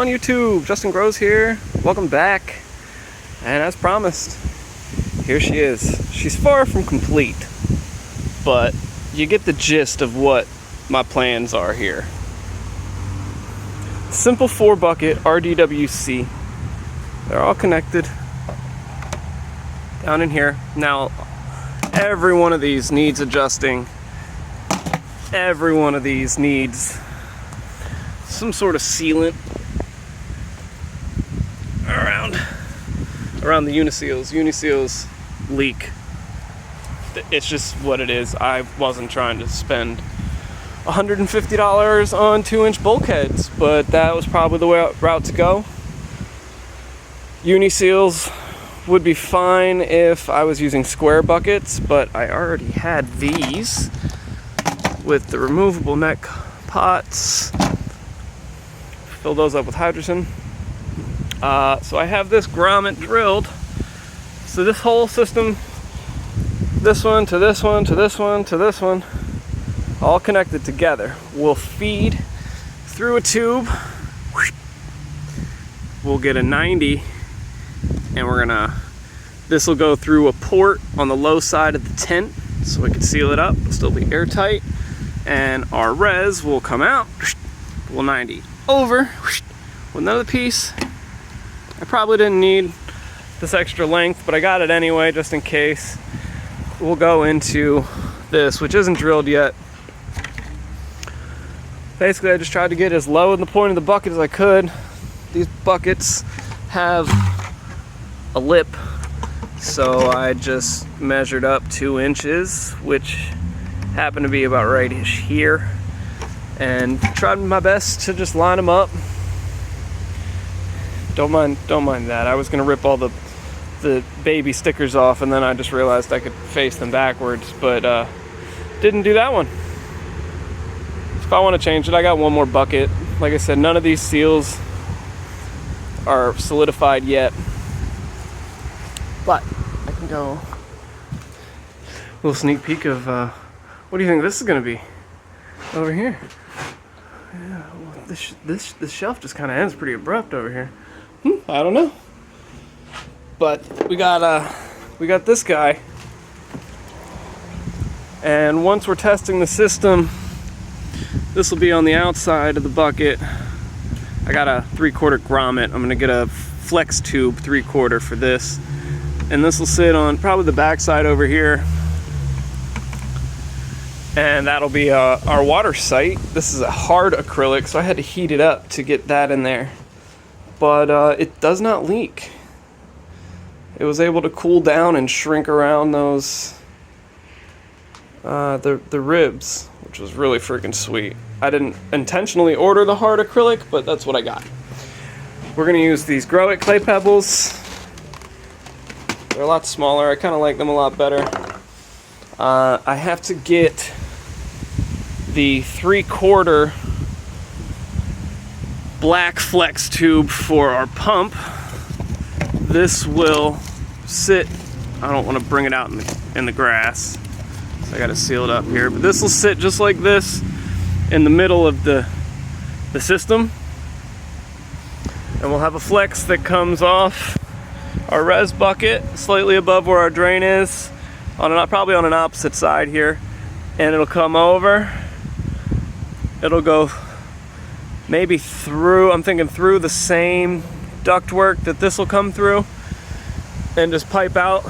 on YouTube? Justin Grows here. Welcome back. And as promised, here she is. She's far from complete, but you get the gist of what my plans are here. Simple 4-bucket RDWC. They're all connected down in here. Now, every one of these needs adjusting. Every one of these needs some sort of sealant around the uniseals. Uniseals leak. It's just what it is. I wasn't trying to spend $150 on 2-inch bulkheads, but that was probably the route to go. Uniseals would be fine if I was using square buckets, but I already had these with the removable neck pots. Fill those up with hydrogen. So I have this grommet drilled. So this whole system, this one to this one to this one to this one, all connected together, will feed through a tube. We'll get a 90, and this will go through a port on the low side of the tent, so we can seal it up. It'll still be airtight, and our res will come out. We'll 90 over with another piece. I probably didn't need this extra length, but I got it anyway just in case. We'll go into this, which isn't drilled yet. Basically, I just tried to get as low in the point of the bucket as I could. These buckets have a lip, so I just measured up 2 inches, which happened to be about right-ish here, and tried my best to just line them up. Don't mind that. I was gonna rip all the baby stickers off, and then I just realized I could face them backwards, but didn't do that one. If I want to change it, I got one more bucket. Like I said, none of these seals are solidified yet, but I can go. A little sneak peek of what do you think this is gonna be over here? Yeah, well, this shelf just kind of ends pretty abrupt over here. I don't know, but we got this guy, and once we're testing the system, this will be on the outside of the bucket. I got a 3/4 grommet. I'm gonna get a flex tube 3/4 for this, and this will sit on probably the back side over here, and that'll be our water site. This is a hard acrylic, so I had to heat it up to get that in there, but it does not leak. It was able to cool down and shrink around those the ribs, which was really freaking sweet. I didn't intentionally order the hard acrylic, but that's what I got. We're gonna use these Grow It clay pebbles. They're a lot smaller. I kind of like them a lot better. I have to get the 3/4 black flex tube for our pump. This will sit, I don't want to bring it out in the grass, so I got to seal it up here, but this will sit just like this in the middle of the system, and we'll have a flex that comes off our res bucket slightly above where our drain is, probably on an opposite side here, and it'll come over. It'll go maybe through, I'm thinking through the same ductwork that this will come through, and just pipe out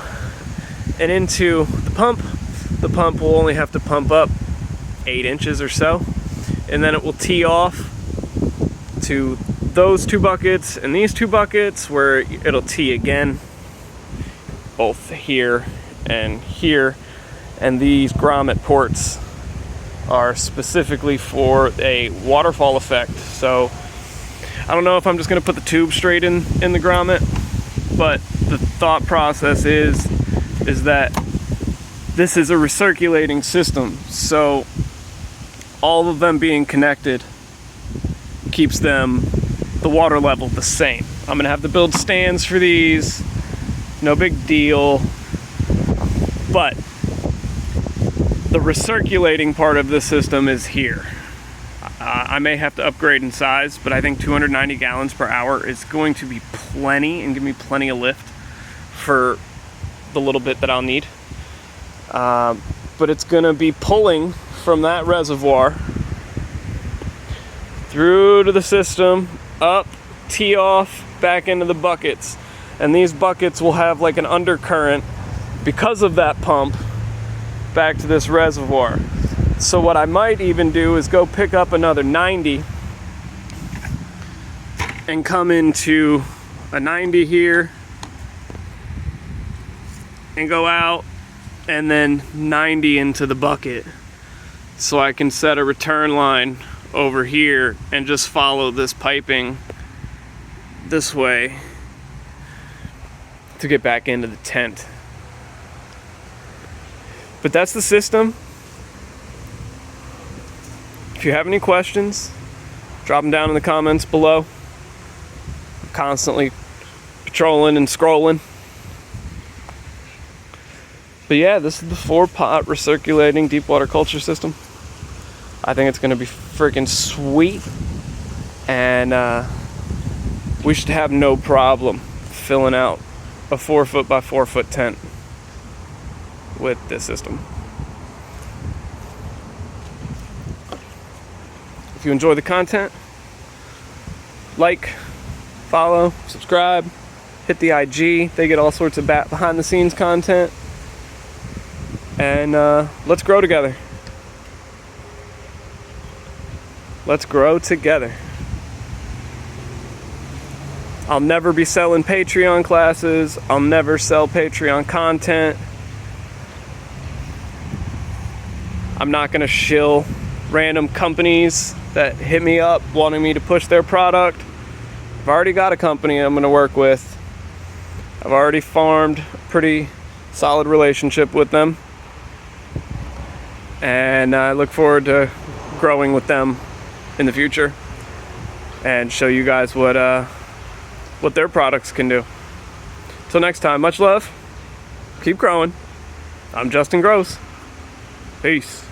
and into the pump. The pump will only have to pump up 8 inches or so, and then it will tee off to those 2 buckets and these 2 buckets, where it'll tee again both here and here. And these grommet ports are specifically for a waterfall effect, so I don't know if I'm just gonna put the tube straight in the grommet, but the thought process is that this is a recirculating system, so all of them being connected keeps the water level the same. I'm gonna have to build stands for these, no big deal, but the recirculating part of the system is here. I may have to upgrade in size, but I think 290 gallons per hour is going to be plenty and give me plenty of lift for the little bit that I'll need. But it's going to be pulling from that reservoir through to the system, up, tee off, back into the buckets. And these buckets will have like an undercurrent because of that pump back to this reservoir. So what I might even do is go pick up another 90 and come into a 90 here and go out and then 90 into the bucket, so I can set a return line over here and just follow this piping this way to get back into the tent. But that's the system. If you have any questions, drop them down in the comments below. I'm constantly patrolling and scrolling. But yeah, this is the 4-pot recirculating deep water culture system. I think it's going to be freaking sweet, and we should have no problem filling out a 4-foot by 4-foot tent with this system. If you enjoy the content, like, follow, subscribe, hit the IG. They get all sorts of behind the scenes content. And let's grow together. Let's grow together. I'll never be selling Patreon classes. I'll never sell Patreon content. I'm not going to shill random companies that hit me up wanting me to push their product. I've already got a company I'm going to work with. I've already formed a pretty solid relationship with them. And I look forward to growing with them in the future and show you guys what their products can do. Till next time, much love. Keep growing. I'm Justin Gross. Peace.